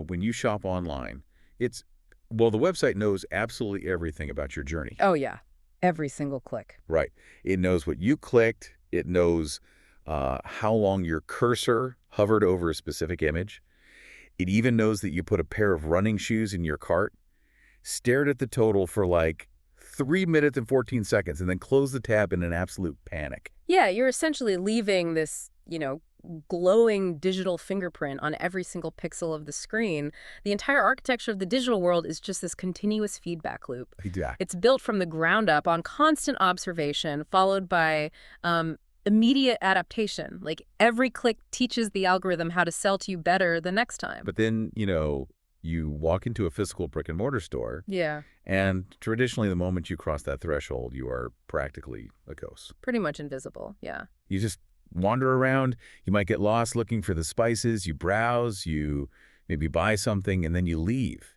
when you shop online, well, the website knows absolutely everything about your journey. Oh, yeah. Every single click. Right. It knows what you clicked. It knows how long your cursor hovered over a specific image. It even knows that you put a pair of running shoes in your cart, stared at the total for like 3 minutes and 14 seconds, and then closed the tab in an absolute panic. Yeah, you're essentially leaving this, glowing digital fingerprint on every single pixel of the screen. The entire architecture of the digital world is just this continuous feedback loop. Yeah. It's built from the ground up on constant observation, followed by immediate adaptation. Like every click teaches the algorithm how to sell to you better the next time. But then, you walk into a physical brick-and-mortar store, Yeah, and traditionally the moment you cross that threshold, you are practically a ghost. pretty much invisible. Yeah. You just wander around. You might get lost looking for the spices. You browse, you maybe buy something, and then you leave.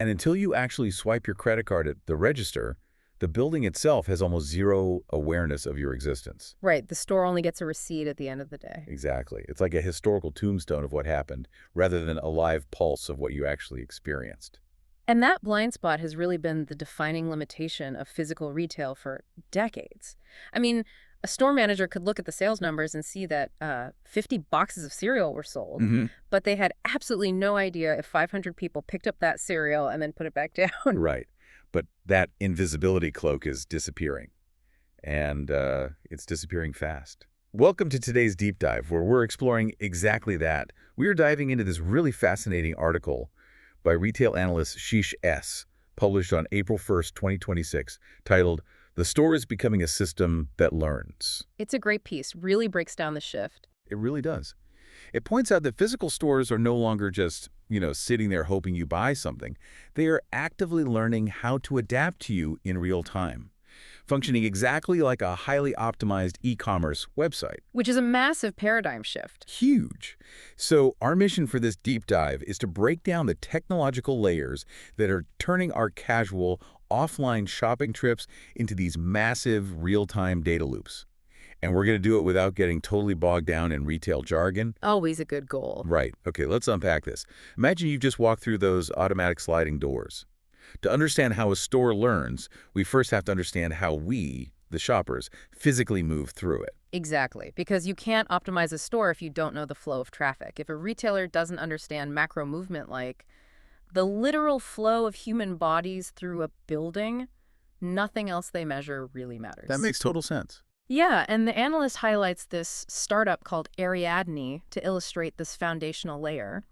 And until you actually swipe your credit card at the register, the building itself has almost zero awareness of your existence. Right. The store only gets a receipt at the end of the day. Exactly. It's like a historical tombstone of what happened, rather than a live pulse of what you actually experienced. And that blind spot has really been the defining limitation of physical retail for decades. I mean, a store manager could look at the sales numbers and see that 50 boxes of cereal were sold, but they had absolutely no idea if 500 people picked up that cereal and then put it back down. Right. But that invisibility cloak is disappearing, and it's disappearing fast. Welcome to today's Deep Dive, where we're exploring exactly that. We are diving into this really fascinating article by retail analyst Sheesh S., published on April 1st, 2026, titled, "The Store is Becoming a System That Learns." It's a great piece, really breaks down the shift. It really does. It points out that physical stores are no longer just, sitting there hoping you buy something. They are actively learning how to adapt to you in real time, functioning exactly like a highly optimized e-commerce website. Which is a massive paradigm shift. Huge. So our mission for this deep dive is to break down the technological layers that are turning our casual, offline shopping trips into these massive real-time data loops. And we're going to do it without getting totally bogged down in retail jargon. Always a good goal. Right. Okay, let's unpack this. Imagine you've just walked through those automatic sliding doors. To understand how a store learns, we first have to understand how we, the shoppers, physically move through it. Exactly, because you can't optimize a store if you don't know the flow of traffic. If a retailer doesn't understand macro movement like the literal flow of human bodies through a building, nothing else they measure really matters. That makes total sense. Yeah, and the analyst highlights this startup called Ariadne to illustrate this foundational layer.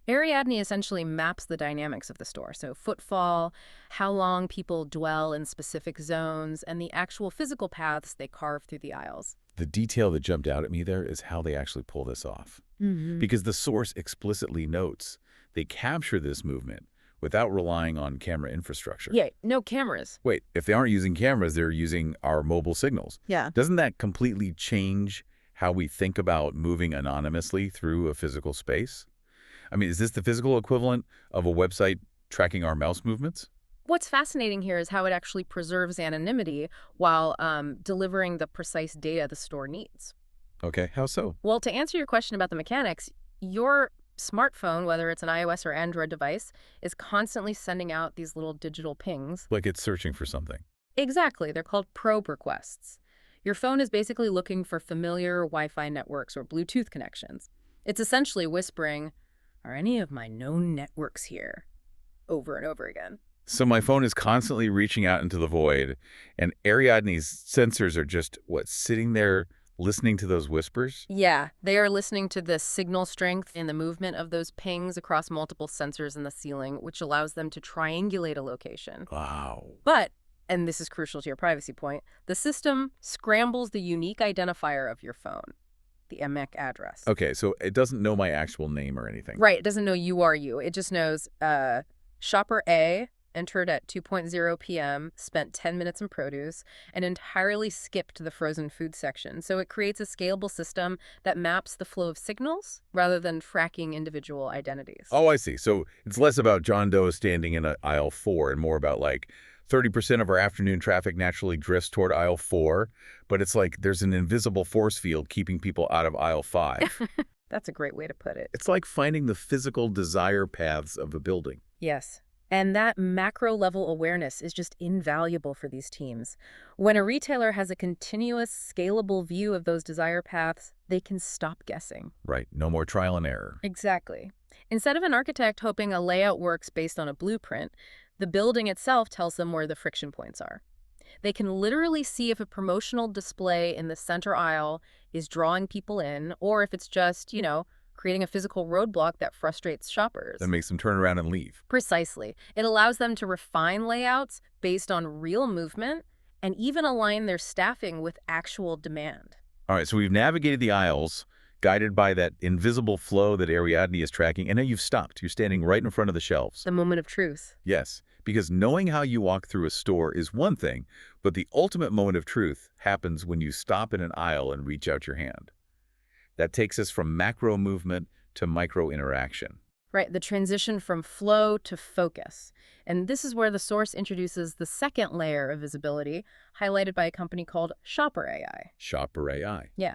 Ariadne essentially maps the dynamics of the store, so footfall, how long people dwell in specific zones, and the actual physical paths they carve through the aisles. The detail that jumped out at me there is how they actually pull this off. Because the source explicitly notes they capture this movement without relying on camera infrastructure. Yeah, no cameras. Wait, if they aren't using cameras, they're using our mobile signals. Yeah. Doesn't that completely change how we think about moving anonymously through a physical space? I mean, is this the physical equivalent of a website tracking our mouse movements? What's fascinating here is how it actually preserves anonymity while delivering the precise data the store needs. Okay, how so? Well, to answer your question about the mechanics, your smartphone, whether it's an iOS or Android device, is constantly sending out these little digital pings. Like it's searching for something. Exactly. They're called probe requests. Your phone is basically looking for familiar Wi-Fi networks or Bluetooth connections. It's essentially whispering, "Are any of my known networks here?" over and over again. So my phone is constantly reaching out into the void, and Ariadne's sensors are just, sitting there listening to those whispers? Yeah, they are listening to the signal strength and the movement of those pings across multiple sensors in the ceiling, which allows them to triangulate a location. Wow. But, and this is crucial to your privacy point, the system scrambles the unique identifier of your phone, the MAC address. Okay, so it doesn't know my actual name or anything. Right, it doesn't know you are you. It just knows shopper A entered at 2:00 p.m., spent 10 minutes in produce, and entirely skipped the frozen food section. So it creates a scalable system that maps the flow of signals rather than tracking individual identities. Oh, I see. So it's less about John Doe standing in aisle 4 and more about 30% of our afternoon traffic naturally drifts toward aisle 4, but it's like there's an invisible force field keeping people out of aisle 5. That's a great way to put it. It's like finding the physical desire paths of a building. Yes. And that macro-level awareness is just invaluable for these teams. When a retailer has a continuous, scalable view of those desire paths, they can stop guessing. Right, no more trial and error. Exactly. Instead of an architect hoping a layout works based on a blueprint, the building itself tells them where the friction points are. They can literally see if a promotional display in the center aisle is drawing people in, or if it's just, creating a physical roadblock that frustrates shoppers. That makes them turn around and leave. Precisely. It allows them to refine layouts based on real movement and even align their staffing with actual demand. All right, so we've navigated the aisles, guided by that invisible flow that Ariadne is tracking, and now you've stopped. You're standing right in front of the shelves. The moment of truth. Yes, because knowing how you walk through a store is one thing, but the ultimate moment of truth happens when you stop in an aisle and reach out your hand. That takes us from macro movement to micro interaction. Right, the transition from flow to focus. And this is where the source introduces the second layer of visibility, highlighted by a company called ShopperAI. ShopperAI. Yeah.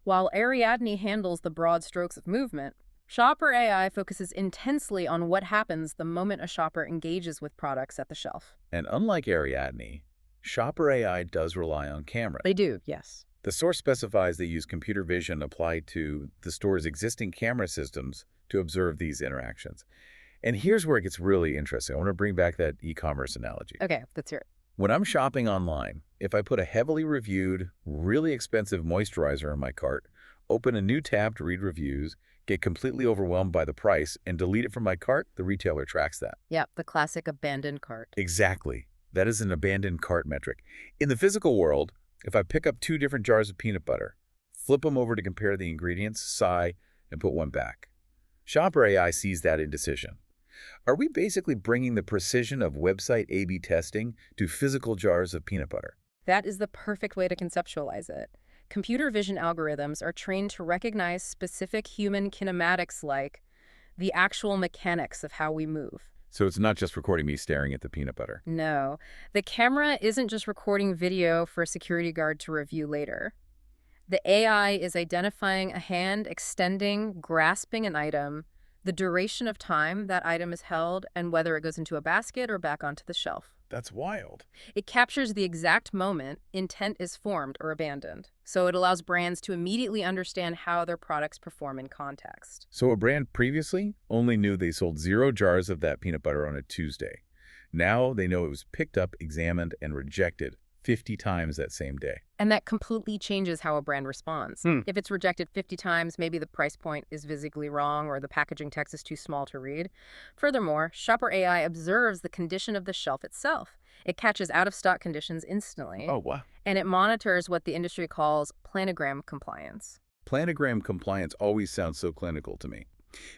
While Ariadne handles the broad strokes of movement, ShopperAI focuses intensely on what happens the moment a shopper engages with products at the shelf. And unlike Ariadne, ShopperAI does rely on cameras. They do, yes. The source specifies they use computer vision applied to the store's existing camera systems to observe these interactions. And here's where it gets really interesting. I want to bring back that e-commerce analogy. Okay, let's hear it. When I'm shopping online, if I put a heavily reviewed, really expensive moisturizer in my cart, open a new tab to read reviews, get completely overwhelmed by the price, and delete it from my cart, the retailer tracks that. Yep, the classic abandoned cart. Exactly. That is an abandoned cart metric. In the physical world, if I pick up 2 different jars of peanut butter, flip them over to compare the ingredients, sigh, and put one back. ShopperAI sees that indecision. Are we basically bringing the precision of website A/B testing to physical jars of peanut butter? That is the perfect way to conceptualize it. Computer vision algorithms are trained to recognize specific human kinematics like the actual mechanics of how we move. So it's not just recording me staring at the peanut butter. No, the camera isn't just recording video for a security guard to review later. The AI is identifying a hand extending, grasping an item, the duration of time that item is held, and whether it goes into a basket or back onto the shelf. That's wild. It captures the exact moment intent is formed or abandoned, so it allows brands to immediately understand how their products perform in context. So a brand previously only knew they sold 0 jars of that peanut butter on a Tuesday. Now they know it was picked up, examined, and rejected 50 times that same day. And that completely changes how a brand responds. If it's rejected 50 times, maybe the price point is visibly wrong or the packaging text is too small to read. Furthermore, ShopperAI observes the condition of the shelf itself. It catches out-of-stock conditions instantly. Oh, wow. And it monitors what the industry calls planogram compliance. Planogram compliance always sounds so clinical to me.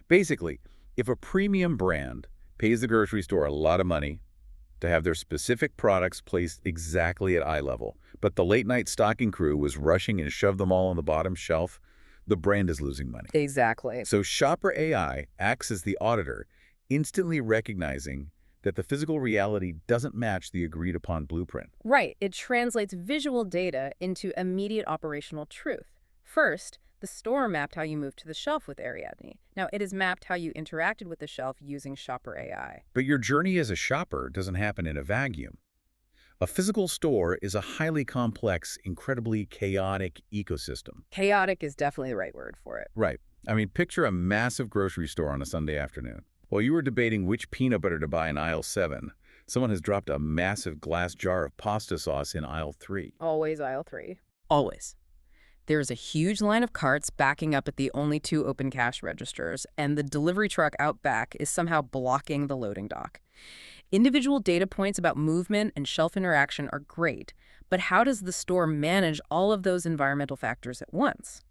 Basically, if a premium brand pays the grocery store a lot of money to have their specific products placed exactly at eye level, but the late-night stocking crew was rushing and shoved them all on the bottom shelf, the brand is losing money. Exactly. So ShopperAI acts as the auditor, instantly recognizing that the physical reality doesn't match the agreed-upon blueprint. Right. It translates visual data into immediate operational truth. First, the store mapped how you moved to the shelf with Ariadne. Now, it has mapped how you interacted with the shelf using ShopperAI. But your journey as a shopper doesn't happen in a vacuum. A physical store is a highly complex, incredibly chaotic ecosystem. Chaotic is definitely the right word for it. Right. I mean, picture a massive grocery store on a Sunday afternoon. While you were debating which peanut butter to buy in aisle 7, someone has dropped a massive glass jar of pasta sauce in aisle 3. Always aisle 3. Always. There's a huge line of carts backing up at the only 2 open cash registers, and the delivery truck out back is somehow blocking the loading dock. Individual data points about movement and shelf interaction are great, but how does the store manage all of those environmental factors at once?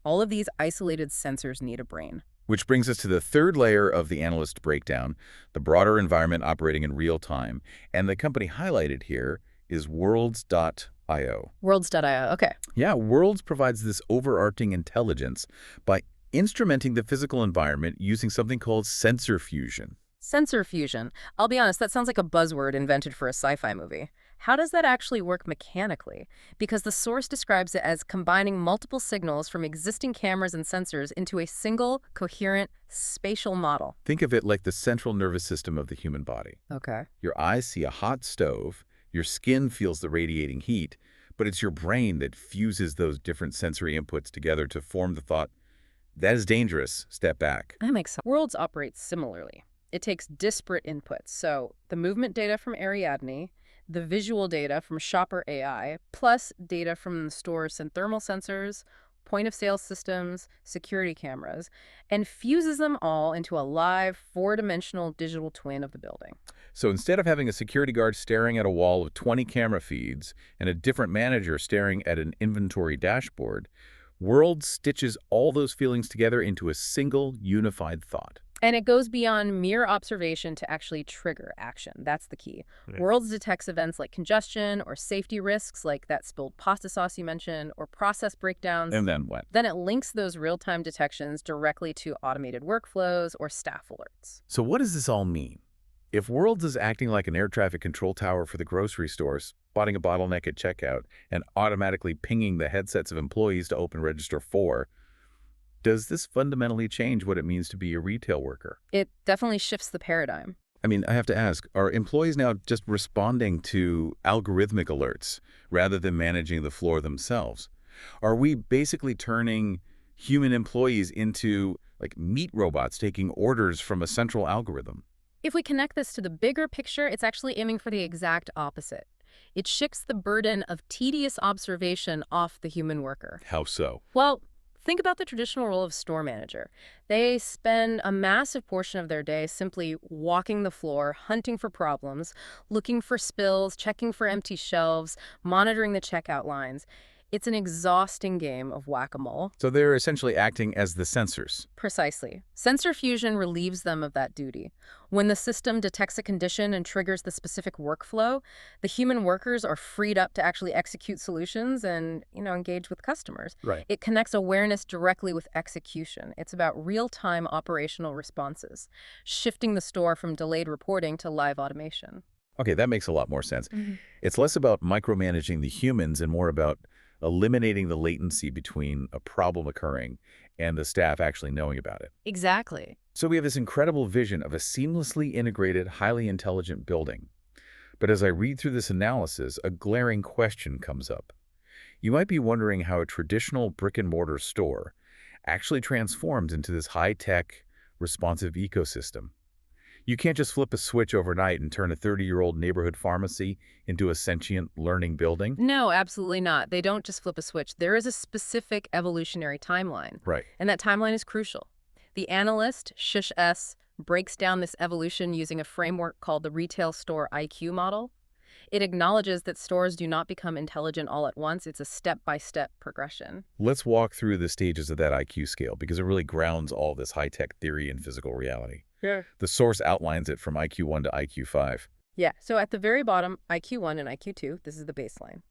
All of these isolated sensors need a brain. Which brings us to the third layer of the analyst breakdown, the broader environment operating in real time. And the company highlighted here is Worlds.io. Worlds.io, okay. Yeah, Worlds provides this overarching intelligence by instrumenting the physical environment using something called sensor fusion. Sensor fusion. I'll be honest, that sounds like a buzzword invented for a sci-fi movie. How does that actually work mechanically? Because the source describes it as combining multiple signals from existing cameras and sensors into a single, coherent, spatial model. Think of it like the central nervous system of the human body. Okay. Your eyes see a hot stove, your skin feels the radiating heat, but it's your brain that fuses those different sensory inputs together to form the thought, that is dangerous, step back. That makes sense. Worlds operate similarly. It takes disparate inputs, so the movement data from Ariadne, the visual data from ShopperAI, plus data from the store's thermal sensors, point-of-sale systems, security cameras, and fuses them all into a live, four-dimensional digital twin of the building. So instead of having a security guard staring at a wall of 20 camera feeds and a different manager staring at an inventory dashboard, World stitches all those feelings together into a single, unified thought. And it goes beyond mere observation to actually trigger action. That's the key. Yeah. Worlds detects events like congestion or safety risks like that spilled pasta sauce you mentioned or process breakdowns. And then what? Then it links those real-time detections directly to automated workflows or staff alerts. So what does this all mean? If Worlds is acting like an air traffic control tower for the grocery stores, spotting a bottleneck at checkout, and automatically pinging the headsets of employees to open register 4, does this fundamentally change what it means to be a retail worker? It definitely shifts the paradigm. I mean, I have to ask, are employees now just responding to algorithmic alerts rather than managing the floor themselves? Are we basically turning human employees into like meat robots taking orders from a central algorithm? If we connect this to the bigger picture, it's actually aiming for the exact opposite. It shifts the burden of tedious observation off the human worker. How so? Well, think about the traditional role of store manager. They spend a massive portion of their day simply walking the floor, hunting for problems, looking for spills, checking for empty shelves, monitoring the checkout lines. It's an exhausting game of whack-a-mole. So they're essentially acting as the sensors. Precisely. Sensor fusion relieves them of that duty. When the system detects a condition and triggers the specific workflow, the human workers are freed up to actually execute solutions and, engage with customers. Right. It connects awareness directly with execution. It's about real-time operational responses, shifting the store from delayed reporting to live automation. Okay, that makes a lot more sense. It's less about micromanaging the humans and more about eliminating the latency between a problem occurring and the staff actually knowing about it. Exactly. So we have this incredible vision of a seamlessly integrated, highly intelligent building. But as I read through this analysis, a glaring question comes up. You might be wondering how a traditional brick-and-mortar store actually transforms into this high-tech, responsive ecosystem. You can't just flip a switch overnight and turn a 30-year-old neighborhood pharmacy into a sentient learning building. No, absolutely not. They don't just flip a switch. There is a specific evolutionary timeline. Right. And that timeline is crucial. The analyst, Shush S., breaks down this evolution using a framework called the Retail Store IQ model. It acknowledges that stores do not become intelligent all at once. It's a step-by-step progression. Let's walk through the stages of that IQ scale because it really grounds all this high-tech theory in physical reality. Yeah. The source outlines it from IQ1 to IQ5. Yeah, so at the very bottom, IQ1 and IQ2, this is the baseline.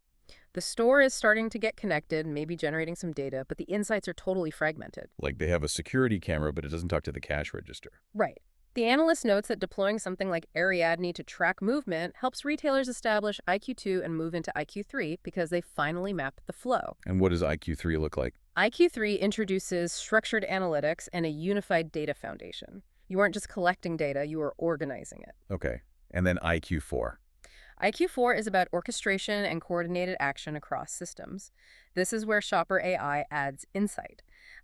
The store is starting to get connected, maybe generating some data, but the insights are totally fragmented. Like they have a security camera, but it doesn't talk to the cash register. Right. The analyst notes that deploying something like Ariadne to track movement helps retailers establish IQ2 and move into IQ3 because they finally map the flow. And what does IQ3 look like? IQ3 introduces structured analytics and a unified data foundation. You aren't just collecting data, you are organizing it. Okay. And then IQ4. IQ4 is about orchestration and coordinated action across systems. This is where ShopperAI adds insight.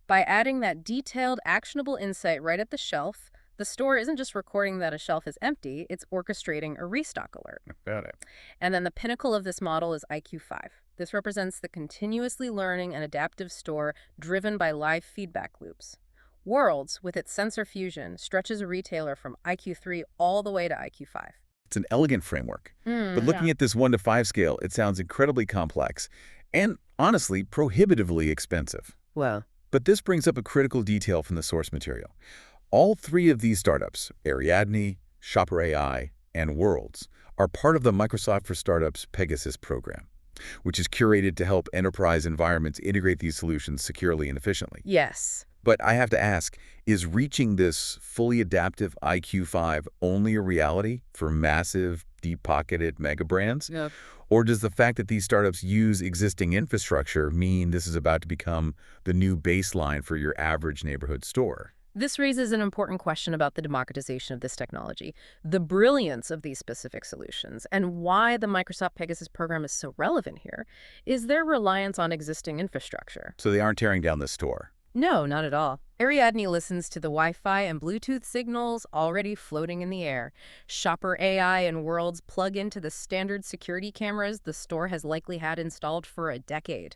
By adding that detailed, actionable insight right at the shelf, the store isn't just recording that a shelf is empty, it's orchestrating a restock alert. Got it. And then the pinnacle of this model is IQ5. This represents the continuously learning and adaptive store driven by live feedback loops. Worlds, with its sensor fusion, stretches a retailer from IQ3 all the way to IQ5. It's an elegant framework. But looking at this 1 to 5 scale, it sounds incredibly complex and, honestly, prohibitively expensive. Well, But this brings up a critical detail from the source material. All 3 of these startups, Ariadne, ShopperAI, and Worlds, are part of the Microsoft for Startups Pegasus program, which is curated to help enterprise environments integrate these solutions securely and efficiently. yes. But I have to ask, is reaching this fully adaptive IQ5 only a reality for massive, deep-pocketed mega brands? Yeah. Or does the fact that these startups use existing infrastructure mean this is about to become the new baseline for your average neighborhood store? This raises an important question about the democratization of this technology, the brilliance of these specific solutions, and why the Microsoft Pegasus program is so relevant here is their reliance on existing infrastructure. So they aren't tearing down the store. No, not at all. Ariadne listens to the Wi-Fi and Bluetooth signals already floating in the air. ShopperAI and Worlds plug into the standard security cameras the store has likely had installed for a decade.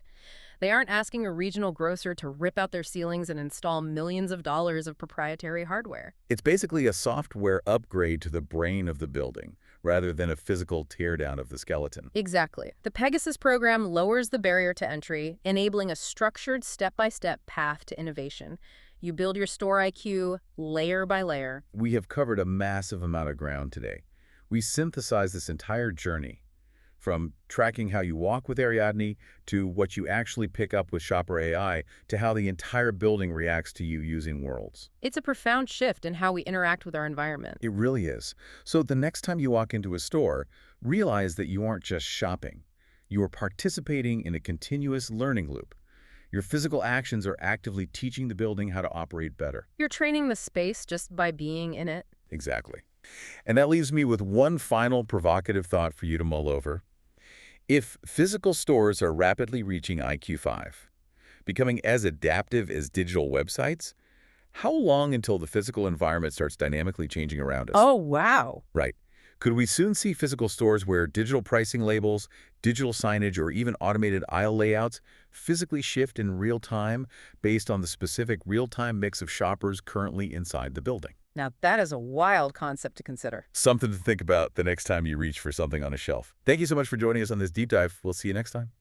They aren't asking a regional grocer to rip out their ceilings and install millions of dollars of proprietary hardware. It's basically a software upgrade to the brain of the building, rather than a physical teardown of the skeleton. Exactly. The Pegasus program lowers the barrier to entry, enabling a structured step-by-step path to innovation. You build your store IQ layer by layer. We have covered a massive amount of ground today. We synthesized this entire journey, from tracking how you walk with Ariadne to what you actually pick up with Shopper AI to how the entire building reacts to you using Worlds. It's a profound shift in how we interact with our environment. It really is. So the next time you walk into a store, realize that you aren't just shopping. You are participating in a continuous learning loop. Your physical actions are actively teaching the building how to operate better. You're training the space just by being in it. Exactly. And that leaves me with one final provocative thought for you to mull over. If physical stores are rapidly reaching IQ5, becoming as adaptive as digital websites, how long until the physical environment starts dynamically changing around us? Oh, wow. Right. Could we soon see physical stores where digital pricing labels, digital signage, or even automated aisle layouts physically shift in real time based on the specific real-time mix of shoppers currently inside the building? Now that is a wild concept to consider. Something to think about the next time you reach for something on a shelf. Thank you so much for joining us on this deep dive. We'll see you next time.